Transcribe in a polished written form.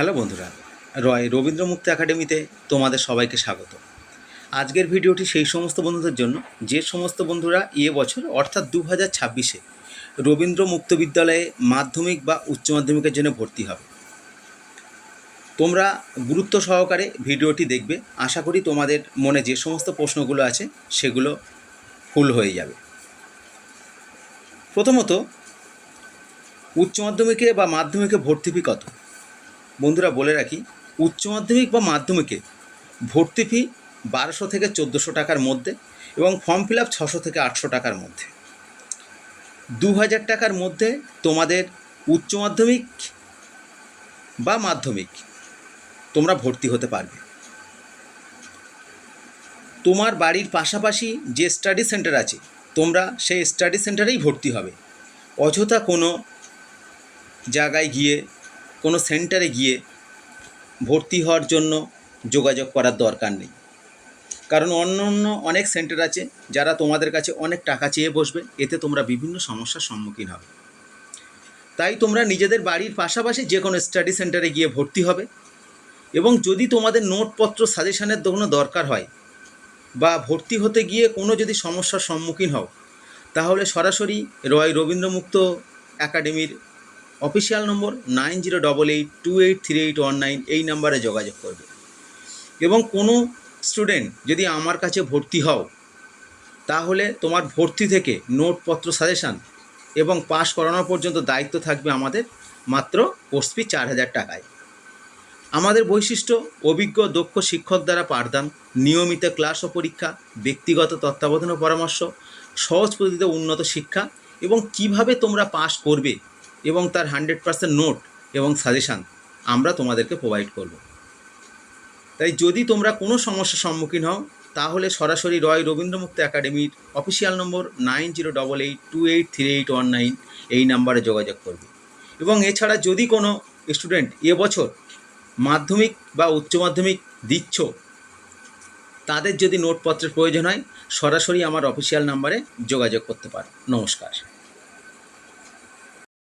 Hello বন্ধুরা, রবীন্দ্র মুক্ত একাডেমিতে তোমাদের সবাইকে স্বাগত। আজকের ভিডিওটি সেই সমস্ত বন্ধুদের জন্য যে সমস্ত বন্ধুরা বছর অর্থাৎ 2026-এ রবীন্দ্র মুক্ত বিদ্যালয়ে মাধ্যমিক বা উচ্চ মাধ্যমিকের জন্য ভর্তি হবে। তোমরা গুরুত্ব সহকারে ভিডিওটি দেখবে। আশা করি তোমাদের মনে যে সমস্ত প্রশ্নগুলো আছে সেগুলো ফুল হয়ে যাবে। প্রথমত, উচ্চ মাধ্যমিকে বা মাধ্যমিকে ভর্তি ফি কত? বন্ধুরা বলে রাখি, উচ্চ মাধ্যমিক বা মাধ্যমিকে ভর্তি ফি 1200 থেকে 1400 টাকার মধ্যে এবং ফর্ম ফিল আপ 600 থেকে 800 টাকার মধ্যে। 2000 টাকার মধ্যে তোমাদের উচ্চ মাধ্যমিক বা মাধ্যমিক তোমরা ভর্তি হতে পারবে। তোমার বাড়ির পাশাপাশি যে স্টাডি সেন্টার আছে তোমরা সেই স্টাডি সেন্টারেই ভর্তি হবে। অযথা কোনো জায়গায় গিয়ে কোনো সেন্টারে গিয়ে ভর্তি হওয়ার জন্য যোগাযোগ করার দরকার নেই। কারণ অন্য অনেক সেন্টার আছে যারা তোমাদের কাছে অনেক টাকা চেয়ে বসবে, এতে তোমরা বিভিন্ন সমস্যার সম্মুখীন হবে। তাই তোমরা নিজেদের বাড়ির পাশাপাশি যে কোনো স্টাডি সেন্টারে গিয়ে ভর্তি হবে। এবং যদি তোমাদের নোটপত্র সাজেশনের কোনো দরকার হয় বা ভর্তি হতে গিয়ে কোনো যদি সমস্যার সম্মুখীন হও, তাহলে সরাসরি রবীন্দ্রমুক্ত একাডেমির অফিসিয়াল নম্বর 9088283819 এই নাম্বারে যোগাযোগ করবে। এবং কোনো স্টুডেন্ট যদি আমার কাছে ভর্তি হও, তাহলে তোমার ভর্তি থেকে নোটপত্র সাজেশান এবং পাস করানো পর্যন্ত দায়িত্ব থাকবে আমাদের, মাত্র কোর্স ফি 4000 টাকায়। আমাদের বৈশিষ্ট্য অভিজ্ঞ দক্ষ শিক্ষক দ্বারা পাঠদান, নিয়মিত ক্লাস ও পরীক্ষা, ব্যক্তিগত তত্ত্বাবধান ও পরামর্শ, সহজ পদ্ধতিতে উন্নত শিক্ষা এবং কিভাবে তোমরা পাস করবে এবং তার 100% নোট এবং সাজেশান আমরা তোমাদেরকে প্রোভাইড করব। তাই যদি তোমরা কোনো সমস্যার সম্মুখীন হও, তাহলে সরাসরি রবীন্দ্রমুক্ত একাডেমির অফিসিয়াল নম্বর 9088283819 এই নাম্বারে যোগাযোগ করবে। এবং এছাড়া যদি কোনো স্টুডেন্ট এবছর মাধ্যমিক বা উচ্চ মাধ্যমিক দিচ্ছ, তাদের যদি নোটপত্রের প্রয়োজন হয়, সরাসরি আমার অফিসিয়াল নাম্বারে যোগাযোগ করতে পারো। নমস্কার।